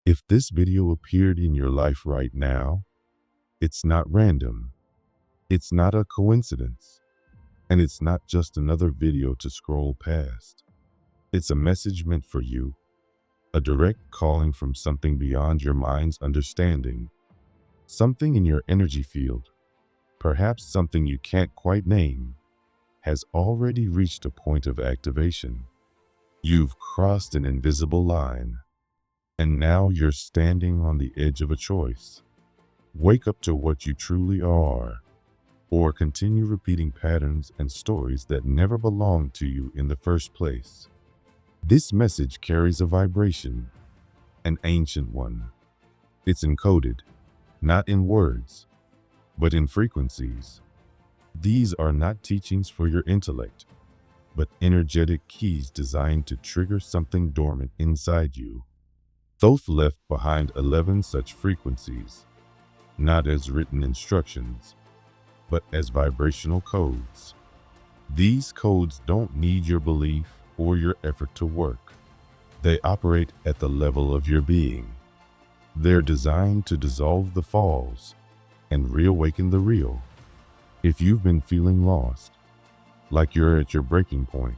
If this video appeared in your life right now, it's not random, it's not a coincidence, and it's not just another video to scroll past. It's a message meant for you, a direct calling from something beyond your mind's understanding, something in your energy field, perhaps something you can't quite name, has already reached a point of activation. You've crossed an invisible line, and now you're standing on the edge of a choice. Wake up to what you truly are, or continue repeating patterns and stories that never belonged to you in the first place. This message carries a vibration, an ancient one. It's encoded, not in words, but in frequencies. These are not teachings for your intellect, but energetic keys designed to trigger something dormant inside you. Thoth left behind 11 such frequencies, not as written instructions, but as vibrational codes. These codes don't need your belief or your effort to work. They operate at the level of your being. They're designed to dissolve the false and reawaken the real. If you've been feeling lost, like you're at your breaking point,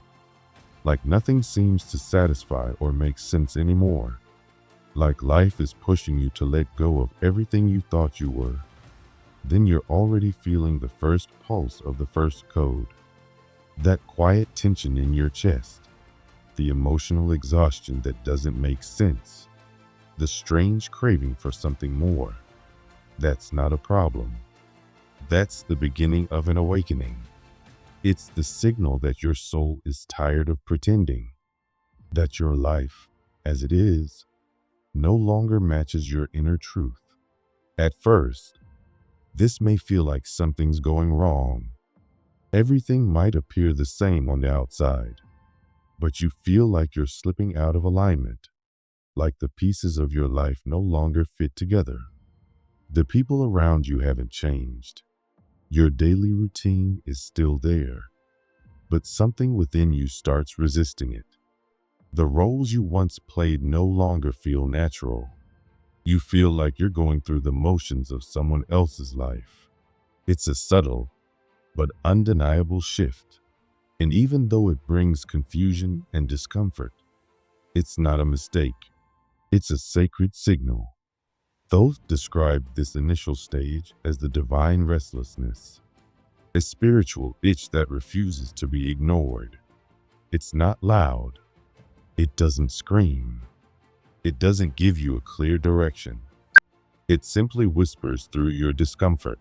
like nothing seems to satisfy or make sense anymore, like life is pushing you to let go of everything you thought you were, then you're already feeling the first pulse of the first code. That quiet tension in your chest, the emotional exhaustion that doesn't make sense, the strange craving for something more. That's not a problem. That's the beginning of an awakening. It's the signal that your soul is tired of pretending, that your life, as it is, no longer matches your inner truth. At first, this may feel like something's going wrong. Everything might appear the same on the outside, but you feel like you're slipping out of alignment, like the pieces of your life no longer fit together. The people around you haven't changed. Your daily routine is still there, but something within you starts resisting it. The roles you once played no longer feel natural. You feel like you're going through the motions of someone else's life. It's a subtle but undeniable shift, and even though it brings confusion and discomfort, it's not a mistake. It's a sacred signal. Thoth described this initial stage as the divine restlessness, a spiritual itch that refuses to be ignored. It's not loud. It doesn't scream. It doesn't give you a clear direction. It simply whispers through your discomfort.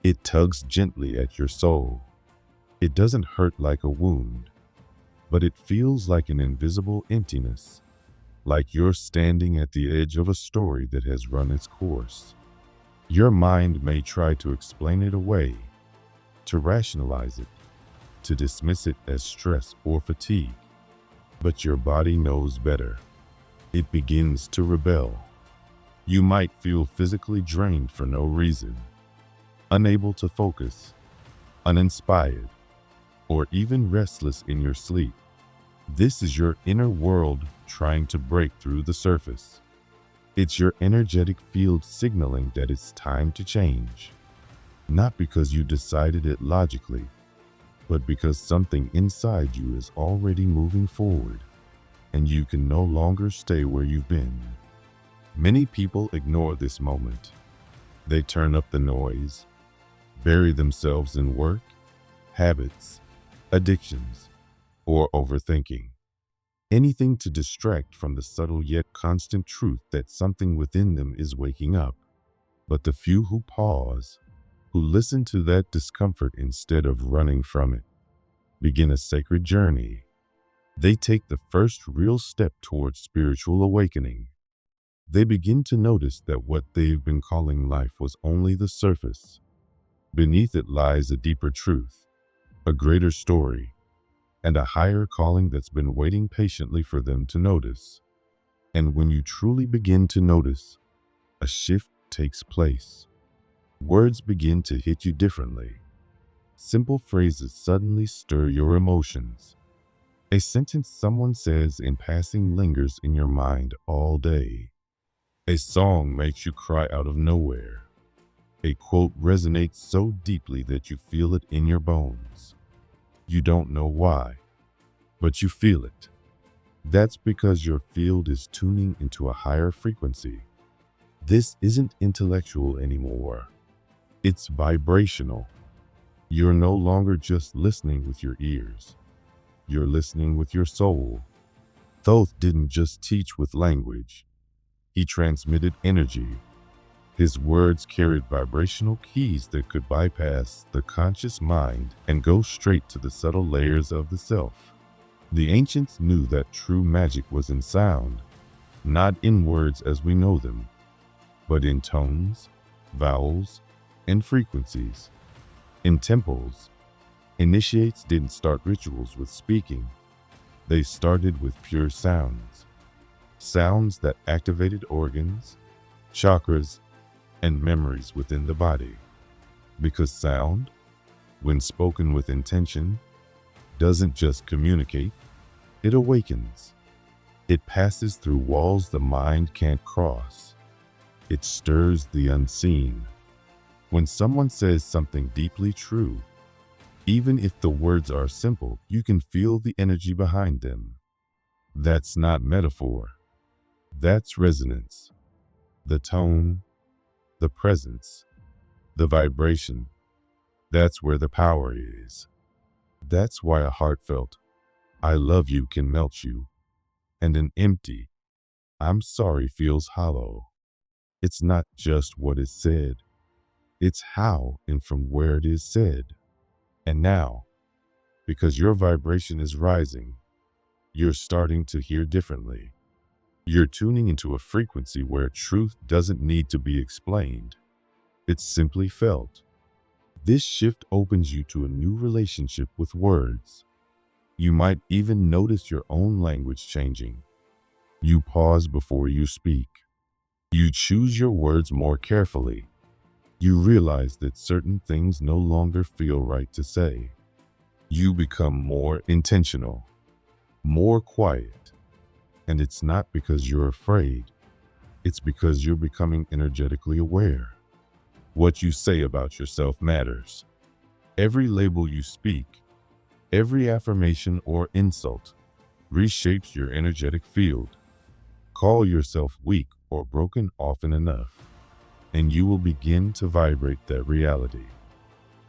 It tugs gently at your soul. It doesn't hurt like a wound, but it feels like an invisible emptiness, like you're standing at the edge of a story that has run its course. Your mind may try to explain it away, to rationalize it, to dismiss it as stress or fatigue, but your body knows better. It begins to rebel. You might feel physically drained for no reason, unable to focus, uninspired, or even restless in your sleep. This is your inner world trying to break through the surface. It's your energetic field signaling that it's time to change. Not because you decided it logically, but because something inside you is already moving forward, and you can no longer stay where you've been. Many people ignore this moment. They turn up the noise, bury themselves in work, habits, addictions, or overthinking. Anything to distract from the subtle yet constant truth that something within them is waking up. But the few who pause, who listen to that discomfort instead of running from it, begin a sacred journey. They take the first real step towards spiritual awakening. They begin to notice that what they've been calling life was only the surface. Beneath it lies a deeper truth, a greater story, and a higher calling that's been waiting patiently for them to notice. And when you truly begin to notice, a shift takes place. Words begin to hit you differently. Simple phrases suddenly stir your emotions. A sentence someone says in passing lingers in your mind all day. A song makes you cry out of nowhere. A quote resonates so deeply that you feel it in your bones. You don't know why, but you feel it. That's because your field is tuning into a higher frequency. This isn't intellectual anymore. It's vibrational. You're no longer just listening with your ears. You're listening with your soul. Thoth didn't just teach with language. He transmitted energy. His words carried vibrational keys that could bypass the conscious mind and go straight to the subtle layers of the self. The ancients knew that true magic was in sound, not in words as we know them, but in tones, vowels, and frequencies. In temples, initiates didn't start rituals with speaking. They started with pure sounds. Sounds that activated organs, chakras, and memories within the body. Because sound, when spoken with intention, doesn't just communicate, it awakens. It passes through walls the mind can't cross. It stirs the unseen. When someone says something deeply true, even if the words are simple, you can feel the energy behind them. That's not metaphor. That's resonance. The tone, the presence, the vibration. That's where the power is. That's why a heartfelt, "I love you" can melt you, and an empty, "I'm sorry" feels hollow. It's not just what is said. It's how and from where it is said. And now, because your vibration is rising, you're starting to hear differently. You're tuning into a frequency where truth doesn't need to be explained. It's simply felt. This shift opens you to a new relationship with words. You might even notice your own language changing. You pause before you speak. You choose your words more carefully. You realize that certain things no longer feel right to say. You become more intentional, more quiet. And it's not because you're afraid. It's because you're becoming energetically aware. What you say about yourself matters. Every label you speak, every affirmation or insult, reshapes your energetic field. Call yourself weak or broken often enough, and you will begin to vibrate that reality.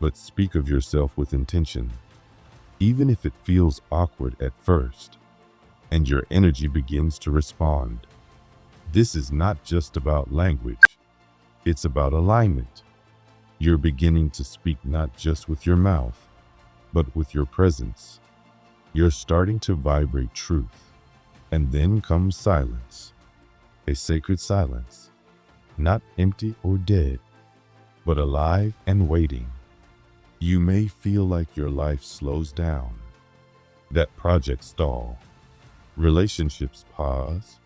But speak of yourself with intention, even if it feels awkward at first, and your energy begins to respond. This is not just about language, it's about alignment. You're beginning to speak not just with your mouth, but with your presence. You're starting to vibrate truth. And then comes silence, a sacred silence, not empty or dead, but alive and waiting. You may feel like your life slows down, that projects stall, relationships pause,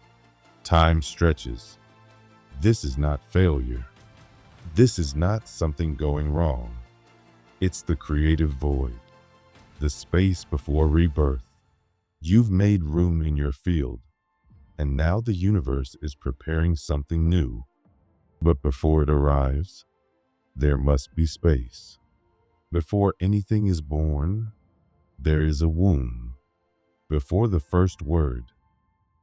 time stretches. This is not failure. This is not something going wrong. It's the creative void, the space before rebirth. You've made room in your field, and now the universe is preparing something new. But before it arrives, there must be space. Before anything is born, there is a womb. Before the first word,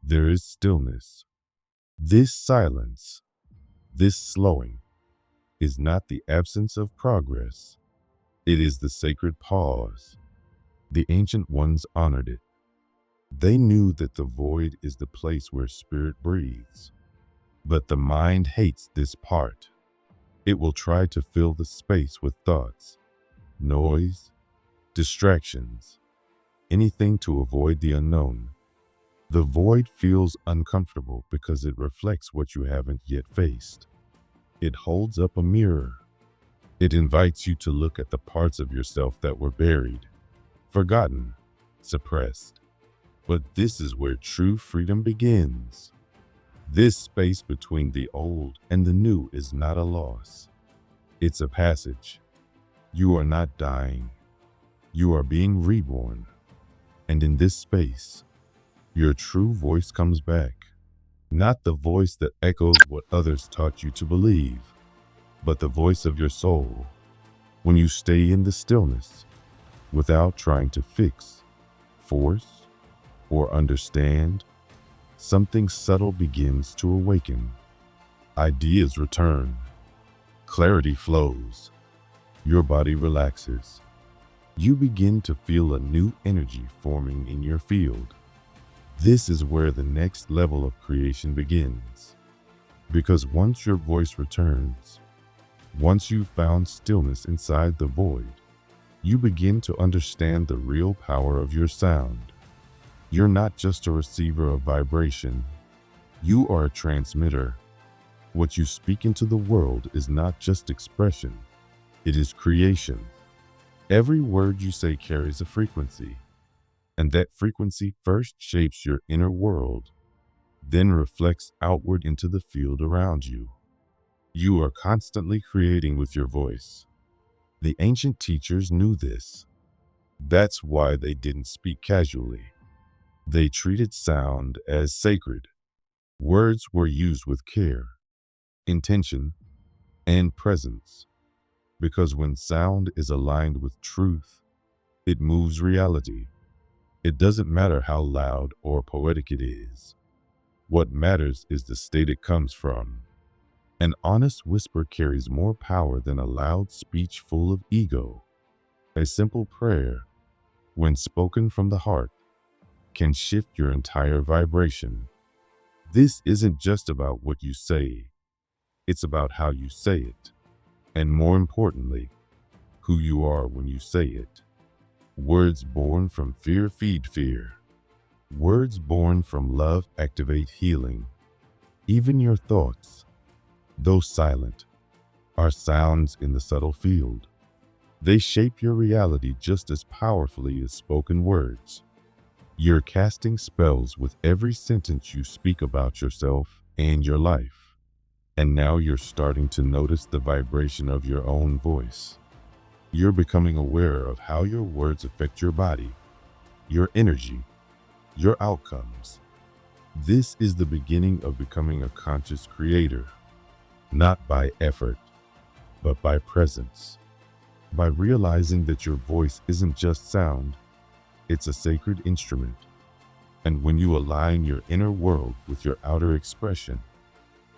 there is stillness. This silence, this slowing, is not the absence of progress. It is the sacred pause. The ancient ones honored it. They knew that the void is the place where spirit breathes. But the mind hates this part. It will try to fill the space with thoughts, noise, distractions, anything to avoid the unknown. The void feels uncomfortable because it reflects what you haven't yet faced. It holds up a mirror. It invites you to look at the parts of yourself that were buried, forgotten, suppressed. But this is where true freedom begins. This space between the old and the new is not a loss. It's a passage. You are not dying. You are being reborn. And in this space, your true voice comes back. Not the voice that echoes what others taught you to believe, but the voice of your soul. When you stay in the stillness, without trying to fix, force, or understand, something subtle begins to awaken. Ideas return. Clarity flows. Your body relaxes. You begin to feel a new energy forming in your field. This is where the next level of creation begins. Because once your voice returns, once you've found stillness inside the void, you begin to understand the real power of your sound. You're not just a receiver of vibration. You are a transmitter. What you speak into the world is not just expression, it is creation. Every word you say carries a frequency, and that frequency first shapes your inner world, then reflects outward into the field around you. You are constantly creating with your voice. The ancient teachers knew this. That's why they didn't speak casually. They treated sound as sacred. Words were used with care, intention, and presence. Because when sound is aligned with truth, it moves reality. It doesn't matter how loud or poetic it is. What matters is the state it comes from. An honest whisper carries more power than a loud speech full of ego. A simple prayer, when spoken from the heart, can shift your entire vibration. This isn't just about what you say. It's about how you say it. And more importantly, who you are when you say it. Words born from fear feed fear. Words born from love activate healing. Even your thoughts, though silent, are sounds in the subtle field. They shape your reality just as powerfully as spoken words. You're casting spells with every sentence you speak about yourself and your life. And now you're starting to notice the vibration of your own voice. You're becoming aware of how your words affect your body, your energy, your outcomes. This is the beginning of becoming a conscious creator, not by effort, but by presence. By realizing that your voice isn't just sound, it's a sacred instrument. And when you align your inner world with your outer expression,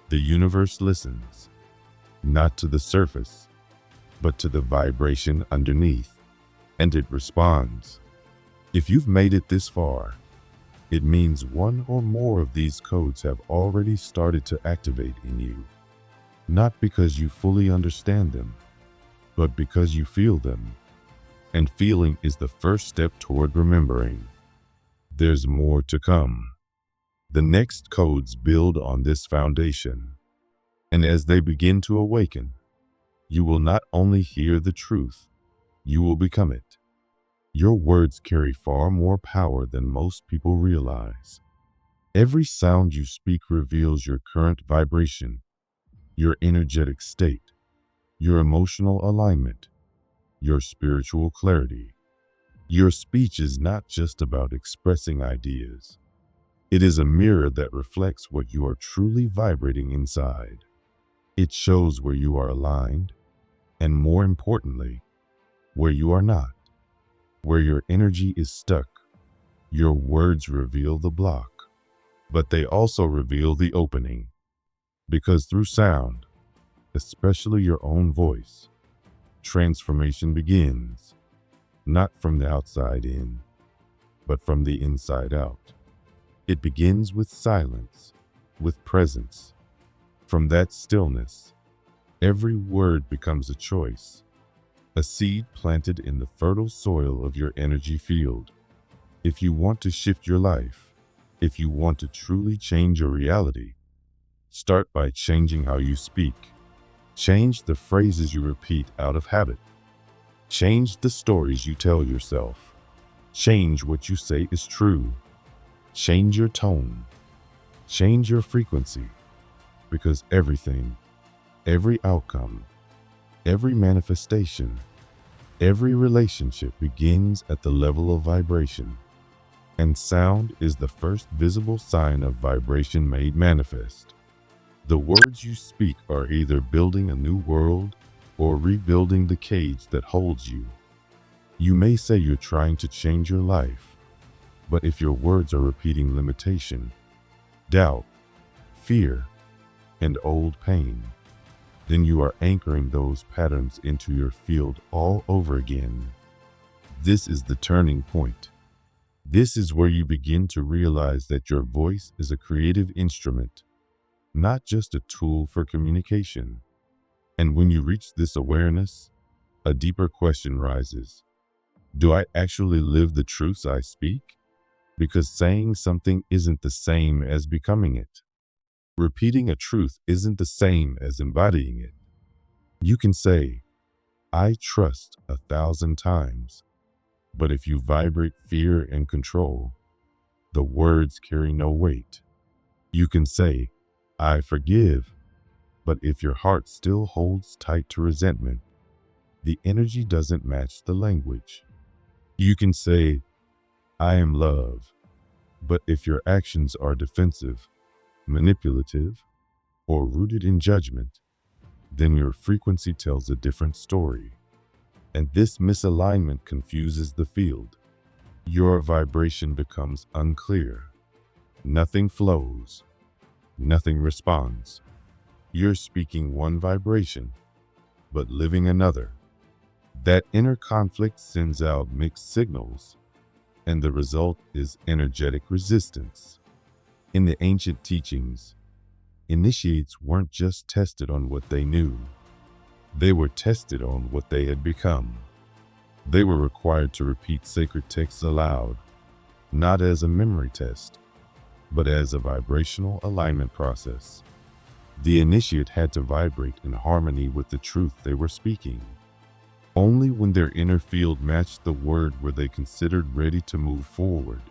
the universe listens, not to the surface, but to the vibration underneath, and it responds. If you've made it this far, it means one or more of these codes have already started to activate in you. Not because you fully understand them, but because you feel them. And feeling is the first step toward remembering. There's more to come. The next codes build on this foundation. And as they begin to awaken, you will not only hear the truth, you will become it. Your words carry far more power than most people realize. Every sound you speak reveals your current vibration, your energetic state, your emotional alignment, your spiritual clarity. Your speech is not just about expressing ideas. It is a mirror that reflects what you are truly vibrating inside. It shows where you are aligned, and more importantly, where you are not. Where your energy is stuck, your words reveal the block, but they also reveal the opening. Because through sound, especially your own voice, transformation begins, not from the outside in, but from the inside out. It begins with silence, with presence. From that stillness, every word becomes a choice, a seed planted in the fertile soil of your energy field. If you want to shift your life, if you want to truly change your reality, start by changing how you speak. Change the phrases you repeat out of habit. Change the stories you tell yourself. Change what you say is true. Change your tone. Change your frequency. Because everything, every outcome, every manifestation, every relationship begins at the level of vibration. And sound is the first visible sign of vibration made manifest. The words you speak are either building a new world or rebuilding the cage that holds you. You may say you're trying to change your life, but if your words are repeating limitation, doubt, fear, and old pain, then you are anchoring those patterns into your field all over again. This is the turning point. This is where you begin to realize that your voice is a creative instrument, not just a tool for communication. And when you reach this awareness, a deeper question rises. Do I actually live the truths I speak? Because saying something isn't the same as becoming it. Repeating a truth isn't the same as embodying it. You can say, I trust 1,000 times, but if you vibrate fear and control, the words carry no weight. You can say, I forgive, but if your heart still holds tight to resentment, the energy doesn't match the language. You can say, I am love, but if your actions are defensive, manipulative, or rooted in judgment, then your frequency tells a different story. And this misalignment confuses the field. Your vibration becomes unclear. Nothing flows. Nothing responds. You're speaking one vibration, but living another. That inner conflict sends out mixed signals, and the result is energetic resistance. In the ancient teachings, initiates weren't just tested on what they knew. They were tested on what they had become. They were required to repeat sacred texts aloud, not as a memory test, but as a vibrational alignment process. The initiate had to vibrate in harmony with the truth they were speaking. Only when their inner field matched the word were they considered ready to move forward.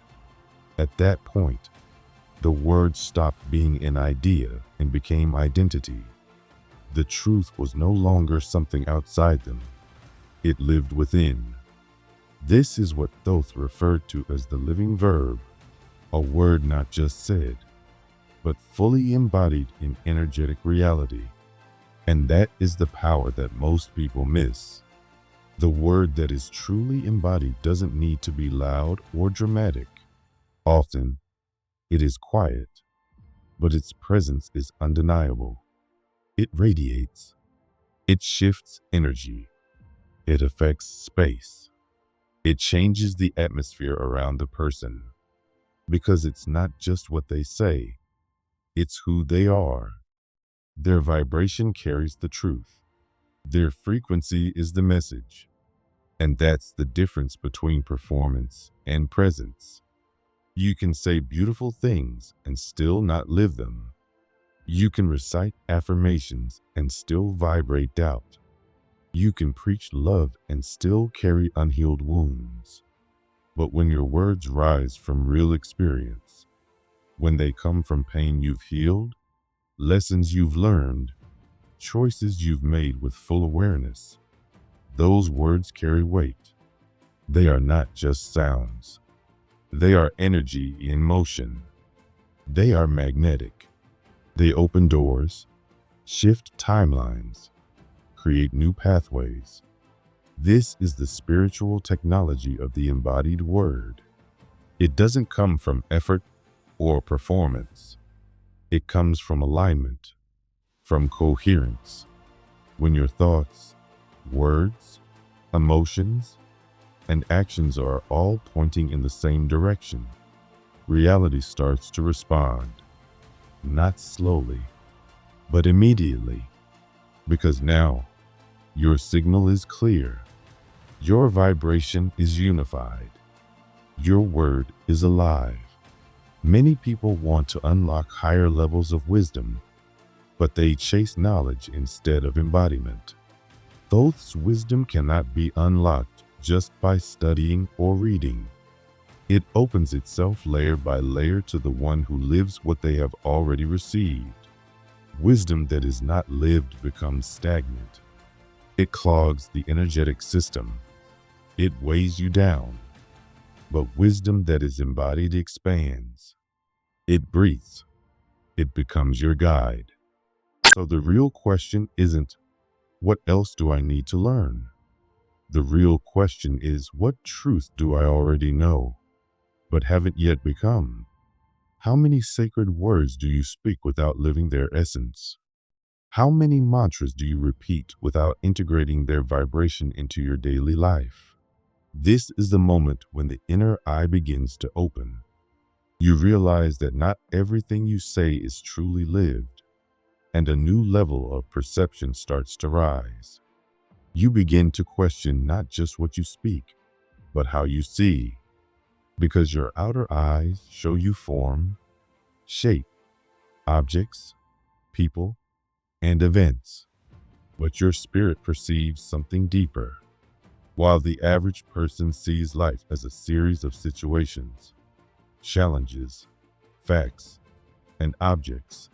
At that point, the word stopped being an idea and became identity. The truth was no longer something outside them. It lived within. This is what Thoth referred to as the living verb, a word not just said, but fully embodied in energetic reality. And that is the power that most people miss. The word that is truly embodied doesn't need to be loud or dramatic. Often, it is quiet, but its presence is undeniable. It radiates. It shifts energy. It affects space. It changes the atmosphere around the person. Because it's not just what they say, it's who they are. Their vibration carries the truth. Their frequency is the message. And that's the difference between performance and presence. You can say beautiful things and still not live them. You can recite affirmations and still vibrate doubt. You can preach love and still carry unhealed wounds. But when your words rise from real experience, when they come from pain you've healed, lessons you've learned, choices you've made with full awareness, those words carry weight. They are not just sounds. They are energy in motion. They are magnetic. They open doors, shift timelines, create new pathways. This is the spiritual technology of the embodied word. It doesn't come from effort or performance. It comes from alignment, from coherence. When your thoughts, words, emotions, and actions are all pointing in the same direction, reality starts to respond, not slowly, but immediately. Because now, your signal is clear. Your vibration is unified. Your word is alive. Many people want to unlock higher levels of wisdom, but they chase knowledge instead of embodiment. Thoth's wisdom cannot be unlocked just by studying or reading. It opens itself layer by layer to the one who lives what they have already received. Wisdom that is not lived becomes stagnant. It clogs the energetic system. It weighs you down. But wisdom that is embodied expands. It breathes. It becomes your guide. So the real question isn't, what else do I need to learn? The real question is, what truth do I already know, but haven't yet become? How many sacred words do you speak without living their essence? How many mantras do you repeat without integrating their vibration into your daily life? This is the moment when the inner eye begins to open. You realize that not everything you say is truly lived, and a new level of perception starts to rise. You begin to question not just what you speak, but how you see, because your outer eyes show you form, shape, objects, people, and events, but your spirit perceives something deeper. While the average person sees life as a series of situations, challenges, facts, and objects,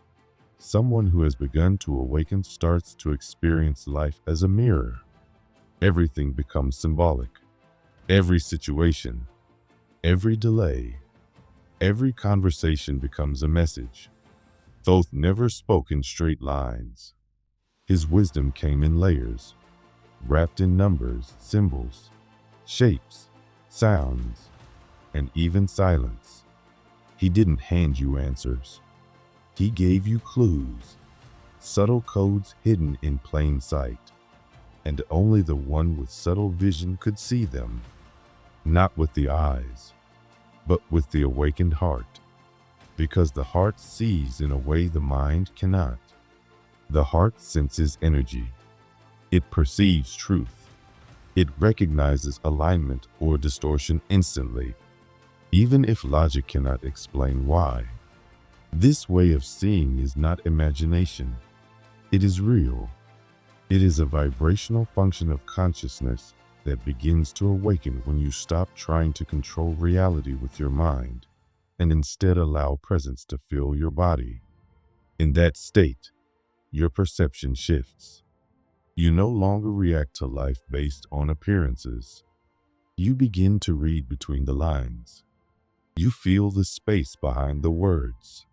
someone who has begun to awaken starts to experience life as a mirror. Everything becomes symbolic. Every situation, every delay, every conversation becomes a message. Thoth never spoke in straight lines. His wisdom came in layers, wrapped in numbers, symbols, shapes, sounds, and even silence. He didn't hand you answers. He gave you clues, subtle codes hidden in plain sight, and only the one with subtle vision could see them, not with the eyes, but with the awakened heart, because the heart sees in a way the mind cannot. The heart senses energy. It perceives truth. It recognizes alignment or distortion instantly, even if logic cannot explain why. This way of seeing is not imagination. It is real. It is a vibrational function of consciousness that begins to awaken when you stop trying to control reality with your mind and instead allow presence to fill your body. In that state, your perception shifts. You no longer react to life based on appearances. You begin to read between the lines. You feel the space behind the words.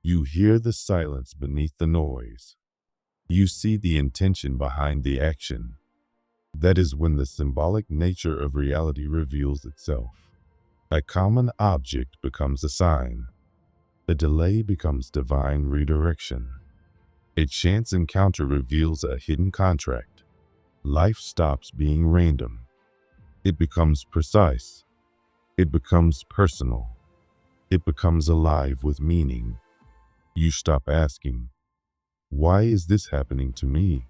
You hear the silence beneath the noise. You see the intention behind the action. That is when the symbolic nature of reality reveals itself. A common object becomes a sign. A delay becomes divine redirection. A chance encounter reveals a hidden contract. Life stops being random. It becomes precise. It becomes personal. It becomes alive with meaning. You stop asking, "Why is this happening to me?"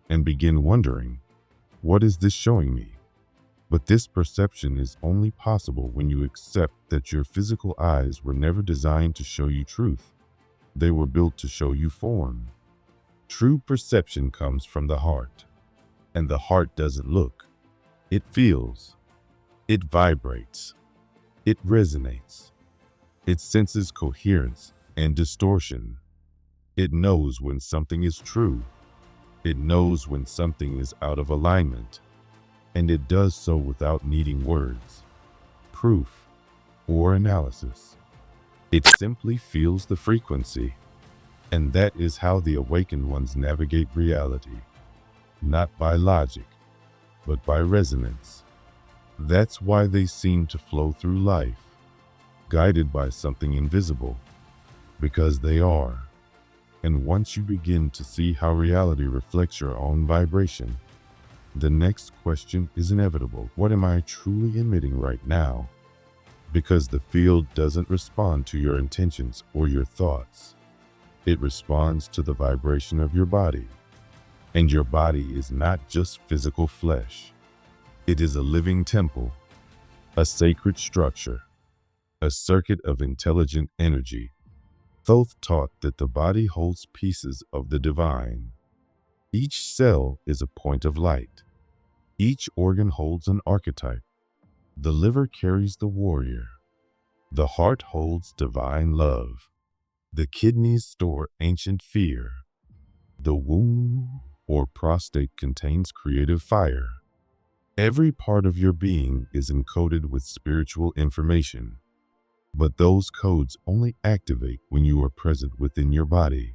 and begin wondering, "What is this showing me?" But this perception is only possible when you accept that your physical eyes were never designed to show you truth. They were built to show you form. True perception comes from the heart, and the heart doesn't look. It feels. It vibrates. It resonates. It senses coherence and distortion. It knows when something is true. It knows when something is out of alignment. And it does so without needing words, proof, or analysis. It simply feels the frequency. And that is how the awakened ones navigate reality, not by logic, but by resonance. That's why they seem to flow through life, guided by something invisible, because they are. And once you begin to see how reality reflects your own vibration, the next question is inevitable. What am I truly emitting right now? Because the field doesn't respond to your intentions or your thoughts. It responds to the vibration of your body. And your body is not just physical flesh. It is a living temple, a sacred structure, a circuit of intelligent energy. Thoth taught that the body holds pieces of the divine. Each cell is a point of light. Each organ holds an archetype. The liver carries the warrior. The heart holds divine love. The kidneys store ancient fear. The womb or prostate contains creative fire. Every part of your being is encoded with spiritual information, but those codes only activate when you are present within your body.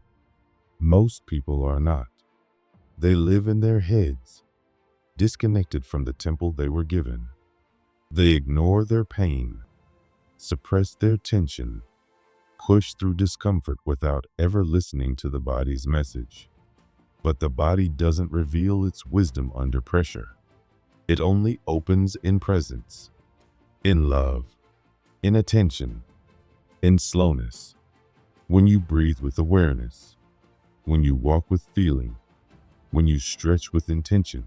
Most people are not. They live in their heads, disconnected from the temple they were given. They ignore their pain, suppress their tension, push through discomfort without ever listening to the body's message. But the body doesn't reveal its wisdom under pressure. It only opens in presence, in love, in attention, in slowness. When you breathe with awareness, when you walk with feeling, when you stretch with intention,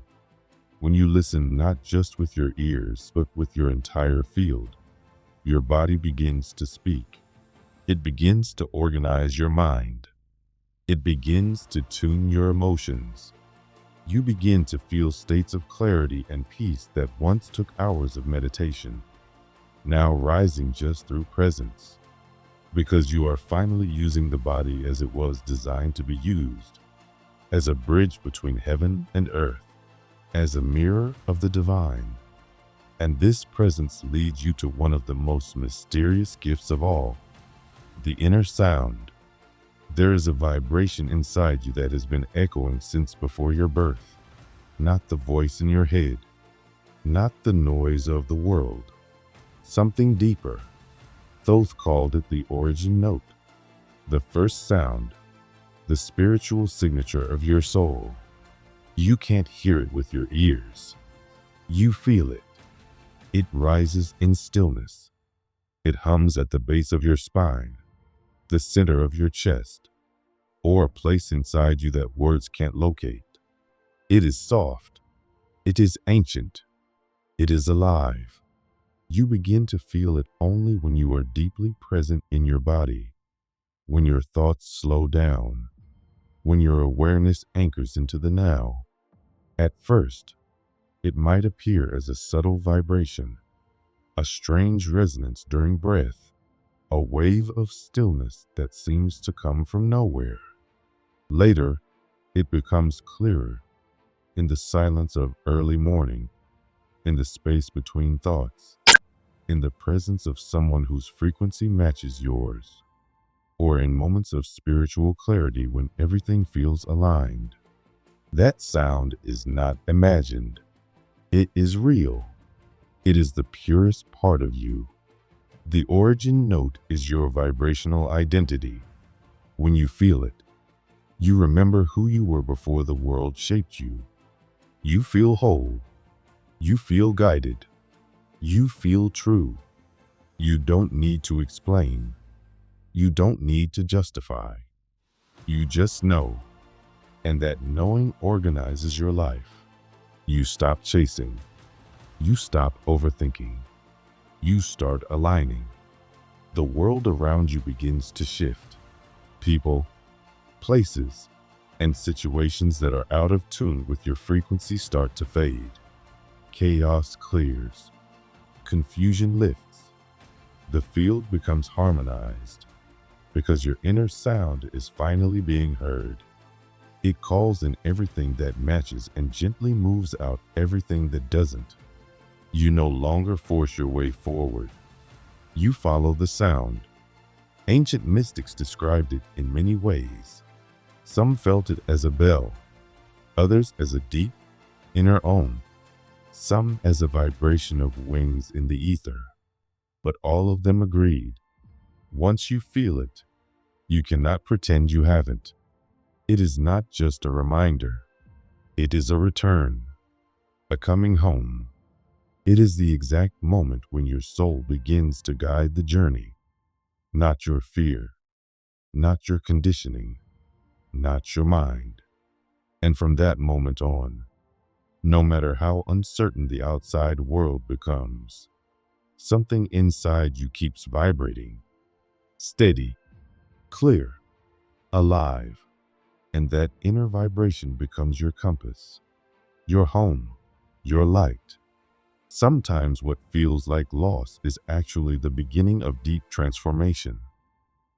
when you listen not just with your ears, but with your entire field, your body begins to speak. It begins to organize your mind. It begins to tune your emotions. You begin to feel states of clarity and peace that once took hours of meditation, now rising just through presence, because you are finally using the body as it was designed to be used, as a bridge between heaven and earth, as a mirror of the divine. And this presence leads you to one of the most mysterious gifts of all, the inner sound. There is a vibration inside you that has been echoing since before your birth. Not the voice in your head, not the noise of the world. Something deeper. Thoth called it the origin note, the first sound, the spiritual signature of your soul. You can't hear it with your ears. You feel it. It rises in stillness. It hums at the base of your spine, the center of your chest, or a place inside you that words can't locate. It is soft. It is ancient. It is alive. You begin to feel it only when you are deeply present in your body, when your thoughts slow down, when your awareness anchors into the now. At first, it might appear as a subtle vibration, a strange resonance during breath, a wave of stillness that seems to come from nowhere. Later, it becomes clearer, in the silence of early morning, in the space between thoughts, in the presence of someone whose frequency matches yours, or in moments of spiritual clarity when everything feels aligned. That sound is not imagined. It is real. It is the purest part of you. The origin note is your vibrational identity. When you feel it, you remember who you were before the world shaped you. You feel whole. You feel guided. You feel true. You don't need to explain. You don't need to justify. You just know. And that knowing organizes your life. You stop chasing. You stop overthinking. You start aligning. The world around you begins to shift. People, places, and situations that are out of tune with your frequency start to fade. Chaos clears. Confusion lifts. The field becomes harmonized because your inner sound is finally being heard. It calls in everything that matches and gently moves out everything that doesn't. You no longer force your way forward. You follow the sound. Ancient mystics described it in many ways. Some felt it as a bell, others as a deep inner ohm, some as a vibration of wings in the ether. But all of them agreed. Once you feel it, you cannot pretend you haven't. It is not just a reminder. It is a return, a coming home. It is the exact moment when your soul begins to guide the journey. Not your fear, not your conditioning, not your mind. And from that moment on, no matter how uncertain the outside world becomes, something inside you keeps vibrating, steady, clear, alive. And that inner vibration becomes your compass, your home, your light. Sometimes what feels like loss is actually the beginning of deep transformation.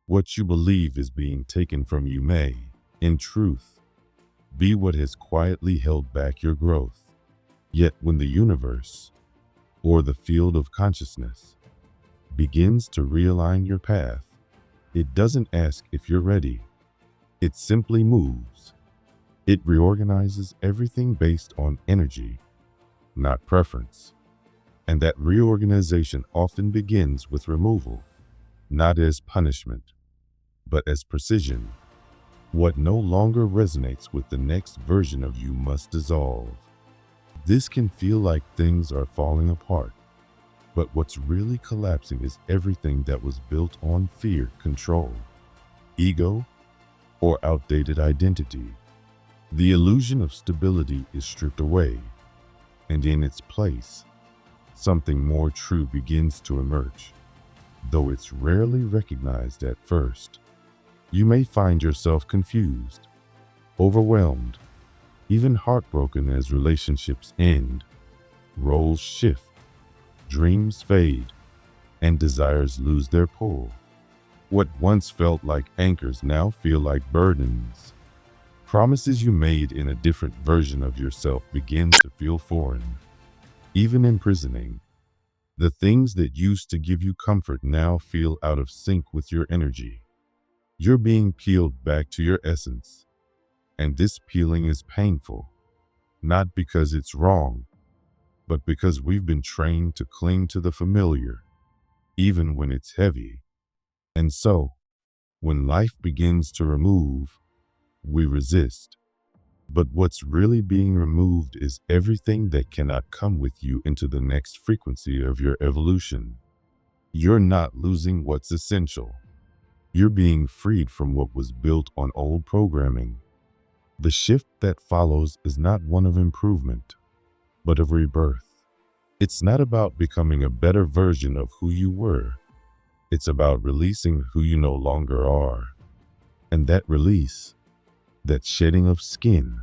What you believe is being taken from you may, in truth, be what has quietly held back your growth. Yet when the universe, or the field of consciousness, begins to realign your path, it doesn't ask if you're ready. It simply moves. It reorganizes everything based on energy, not preference. And that reorganization often begins with removal, not as punishment, but as precision. What no longer resonates with the next version of you must dissolve. This can feel like things are falling apart, but what's really collapsing is everything that was built on fear, control, ego, or outdated identity. The illusion of stability is stripped away, and in its place, something more true begins to emerge, though it's rarely recognized at first. You may find yourself confused, overwhelmed, even heartbroken as relationships end, roles shift, dreams fade, and desires lose their pull. What once felt like anchors now feel like burdens. Promises you made in a different version of yourself begin to feel foreign, even imprisoning. The things that used to give you comfort now feel out of sync with your energy. You're being peeled back to your essence, and this peeling is painful, not because it's wrong, but because we've been trained to cling to the familiar, even when it's heavy. And so, when life begins to remove, we resist. But what's really being removed is everything that cannot come with you into the next frequency of your evolution. You're not losing what's essential. You're being freed from what was built on old programming. The shift that follows is not one of improvement, but of rebirth. It's not about becoming a better version of who you were. It's about releasing who you no longer are. And that release, that shedding of skin,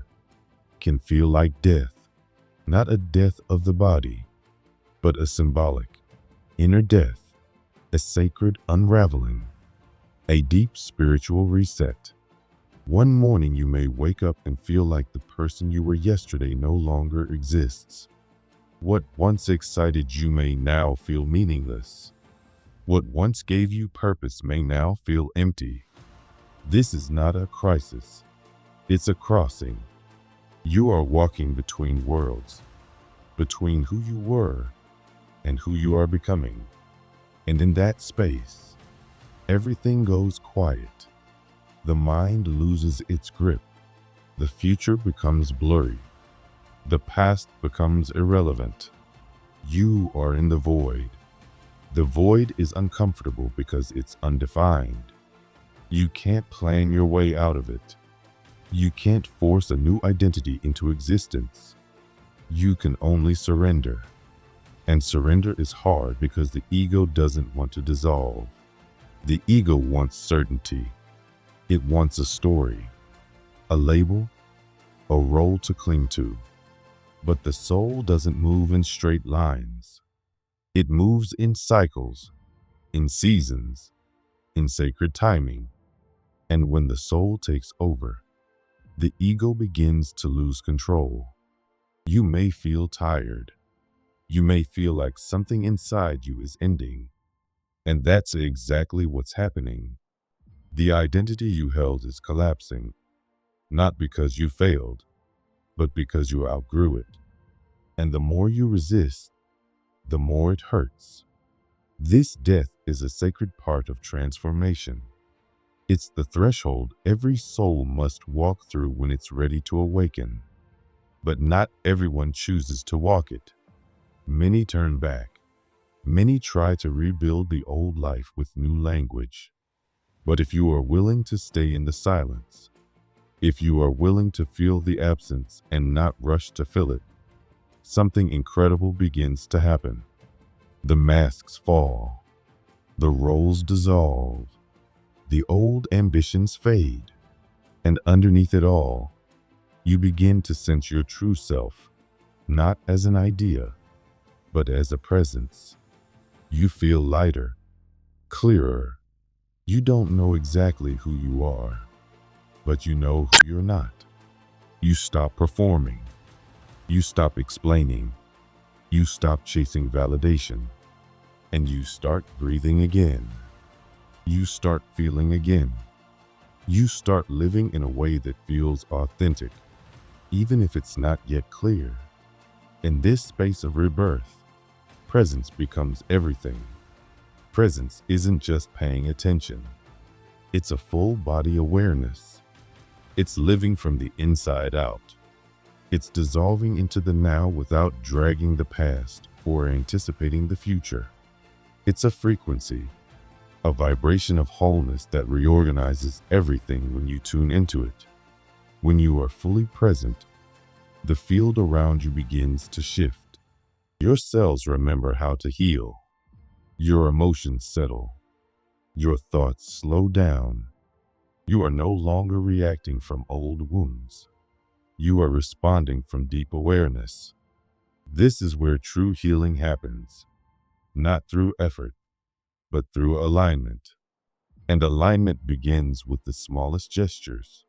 can feel like death. Not a death of the body, but a symbolic, inner death, a sacred unraveling, a deep spiritual reset. One morning you may wake up and feel like the person you were yesterday no longer exists. What once excited you may now feel meaningless. What once gave you purpose may now feel empty. This is not a crisis. It's a crossing. You are walking between worlds, between who you were and who you are becoming. And in that space, everything goes quiet. The mind loses its grip. The future becomes blurry. The past becomes irrelevant. You are in the void. The void is uncomfortable because it's undefined. You can't plan your way out of it. You can't force a new identity into existence. You can only surrender. And surrender is hard because the ego doesn't want to dissolve. The ego wants certainty. It wants a story, a label, a role to cling to. But the soul doesn't move in straight lines. It moves in cycles, in seasons, in sacred timing. And when the soul takes over, the ego begins to lose control. You may feel tired. You may feel like something inside you is ending. And that's exactly what's happening. The identity you held is collapsing, not because you failed, but because you outgrew it. And the more you resist, the more it hurts. This death is a sacred part of transformation. It's the threshold every soul must walk through when it's ready to awaken. But not everyone chooses to walk it. Many turn back. Many try to rebuild the old life with new language. But if you are willing to stay in the silence, if you are willing to feel the absence and not rush to fill it, something incredible begins to happen. The masks fall. The roles dissolve. The old ambitions fade. And underneath it all, you begin to sense your true self, not as an idea, but as a presence. You feel lighter, clearer. You don't know exactly who you are, but you know who you're not. You stop performing. You stop explaining. You stop chasing validation. And you start breathing again. You start feeling again. You start living in a way that feels authentic, even if it's not yet clear. In this space of rebirth, presence becomes everything. Presence isn't just paying attention. It's a full body awareness. It's living from the inside out. It's dissolving into the now without dragging the past or anticipating the future. It's a frequency, a vibration of wholeness that reorganizes everything when you tune into it. When you are fully present, the field around you begins to shift. Your cells remember how to heal. Your emotions settle. Your thoughts slow down. You are no longer reacting from old wounds. You are responding from deep awareness. This is where true healing happens, not through effort, but through alignment. And alignment begins with the smallest gestures.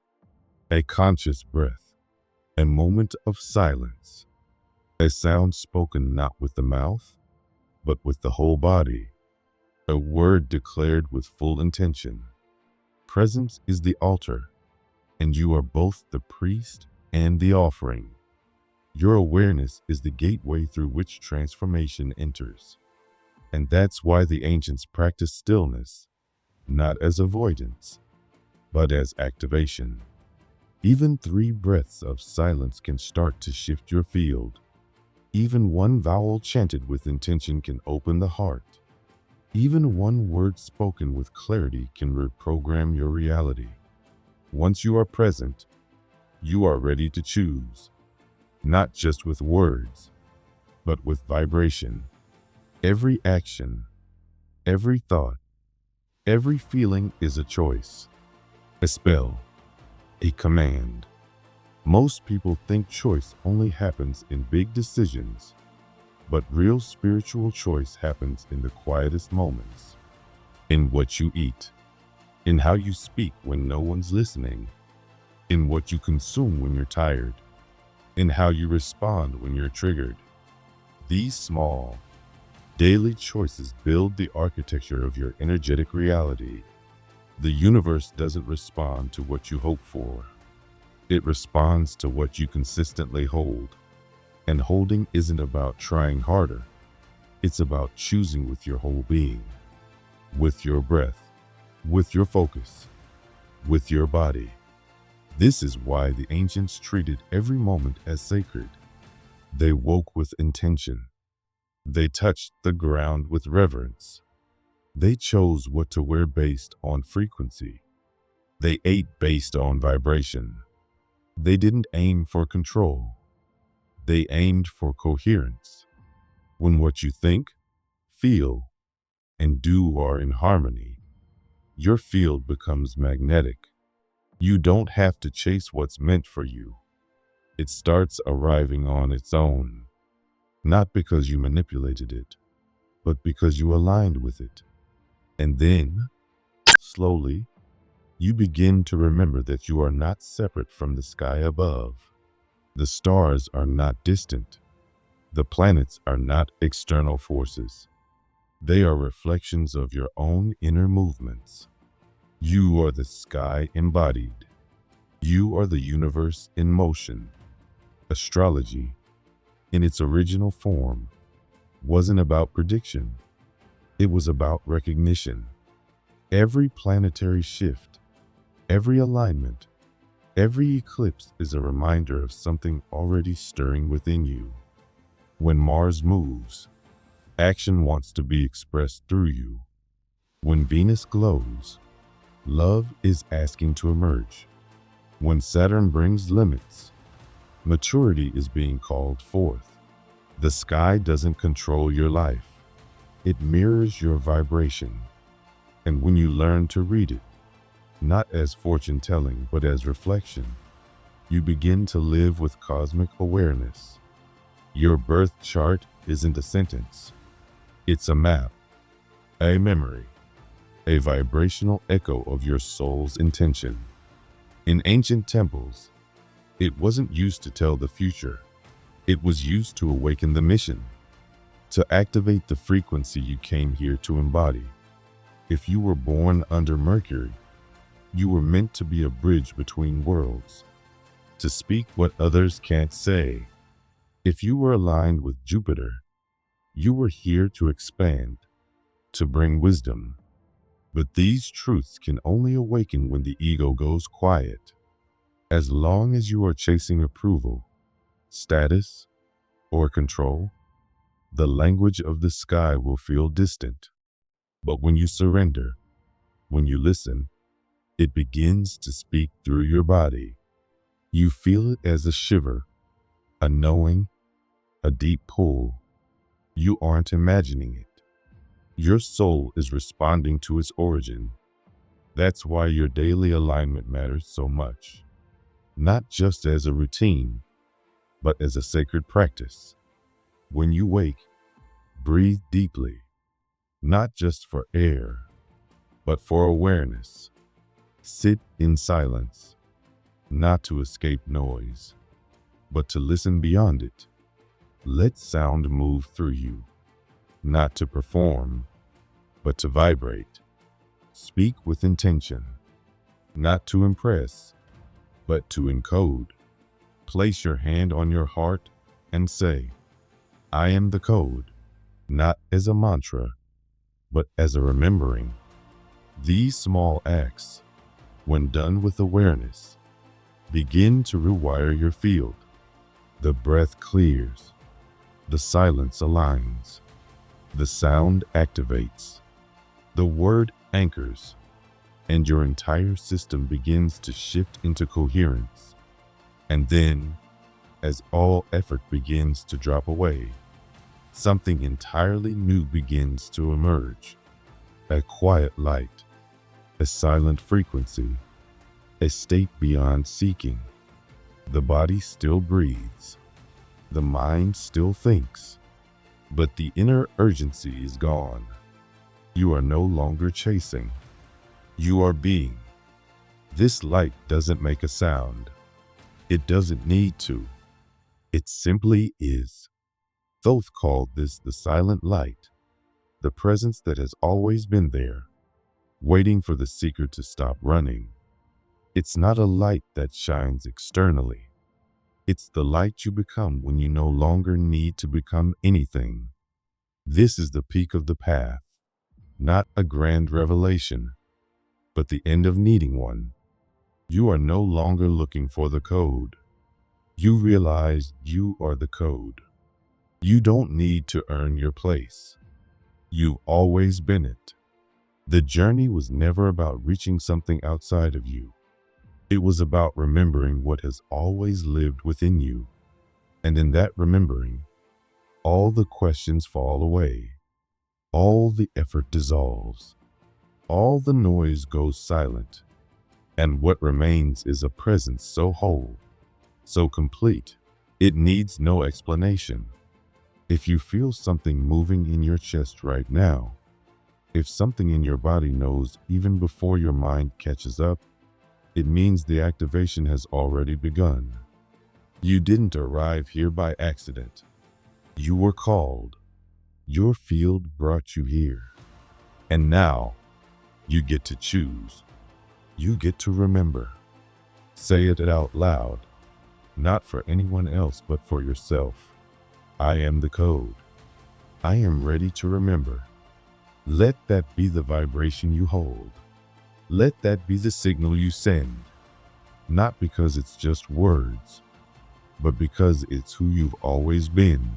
A conscious breath, a moment of silence, a sound spoken not with the mouth, but with the whole body, a word declared with full intention. Presence is the altar, and you are both the priest and the offering. Your awareness is the gateway through which transformation enters. And that's why the ancients practiced stillness, not as avoidance, but as activation. Even 3 breaths of silence can start to shift your field. Even one vowel chanted with intention can open the heart. Even one word spoken with clarity can reprogram your reality. Once you are present, you are ready to choose, not just with words, but with vibration. Every action, every thought, every feeling is a choice, a spell, a command. Most people think choice only happens in big decisions, but real spiritual choice happens in the quietest moments. In what you eat, in how you speak when no one's listening, in what you consume when you're tired, in how you respond when you're triggered. These small, daily choices build the architecture of your energetic reality. The universe doesn't respond to what you hope for. It responds to what you consistently hold. And holding isn't about trying harder. It's about choosing with your whole being, with your breath, with your focus, with your body. This is why the ancients treated every moment as sacred. They woke with intention. They touched the ground with reverence. They chose what to wear based on frequency. They ate based on vibration. They didn't aim for control. They aimed for coherence. When what you think, feel, and do are in harmony, your field becomes magnetic. You don't have to chase what's meant for you. It starts arriving on its own, not because you manipulated it, but because you aligned with it. And then, slowly, you begin to remember that you are not separate from the sky above. The stars are not distant. The planets are not external forces. They are reflections of your own inner movements. You are the sky embodied. You are the universe in motion. Astrology, in its original form, wasn't about prediction. It was about recognition. Every planetary shift, every alignment, every eclipse is a reminder of something already stirring within you. When Mars moves, action wants to be expressed through you. When Venus glows, love is asking to emerge. When Saturn brings limits, maturity is being called forth. The sky doesn't control your life. It mirrors your vibration. And when you learn to read it, not as fortune-telling, but as reflection, you begin to live with cosmic awareness. Your birth chart isn't a sentence. It's a map, a memory, a vibrational echo of your soul's intention. In ancient temples, it wasn't used to tell the future. It was used to awaken the mission, to activate the frequency you came here to embody. If you were born under Mercury, you were meant to be a bridge between worlds, to speak what others can't say. If you were aligned with Jupiter, you were here to expand, to bring wisdom. But these truths can only awaken when the ego goes quiet. As long as you are chasing approval, status, or control, the language of the sky will feel distant. But when you surrender, when you listen, it begins to speak through your body. You feel it as a shiver, a knowing, a deep pull. You aren't imagining it. Your soul is responding to its origin. That's why your daily alignment matters so much. Not just as a routine, but as a sacred practice. When you wake, breathe deeply, not just for air, but for awareness. Sit in silence, not to escape noise, but to listen beyond it. Let sound move through you, not to perform, but to vibrate. Speak with intention, not to impress, but to encode. Place your hand on your heart and say, I am the code, not as a mantra, but as a remembering. These small acts, when done with awareness, begin to rewire your field. The breath clears, the silence aligns, the sound activates, the word anchors, and your entire system begins to shift into coherence. And then, as all effort begins to drop away, something entirely new begins to emerge. A quiet light, a silent frequency, a state beyond seeking. The body still breathes, the mind still thinks, but the inner urgency is gone. You are no longer chasing. You are being. This light doesn't make a sound. It doesn't need to. It simply is. Thoth called this the silent light, the presence that has always been there, waiting for the seeker to stop running. It's not a light that shines externally. It's the light you become when you no longer need to become anything. This is the peak of the path, not a grand revelation, but the end of needing one. You are no longer looking for the code. You realize you are the code. You don't need to earn your place. You've always been it. The journey was never about reaching something outside of you. It was about remembering what has always lived within you. And in that remembering, all the questions fall away. All the effort dissolves. All the noise goes silent. And what remains is a presence so whole, so complete, it needs no explanation. If you feel something moving in your chest right now, if something in your body knows even before your mind catches up, it means the activation has already begun. You didn't arrive here by accident. You were called. Your field brought you here. And now, you get to choose. You get to remember. Say it out loud, not for anyone else but for yourself. I am the code. I am ready to remember. Let that be the vibration you hold. Let that be the signal you send. Not because it's just words, but because it's who you've always been.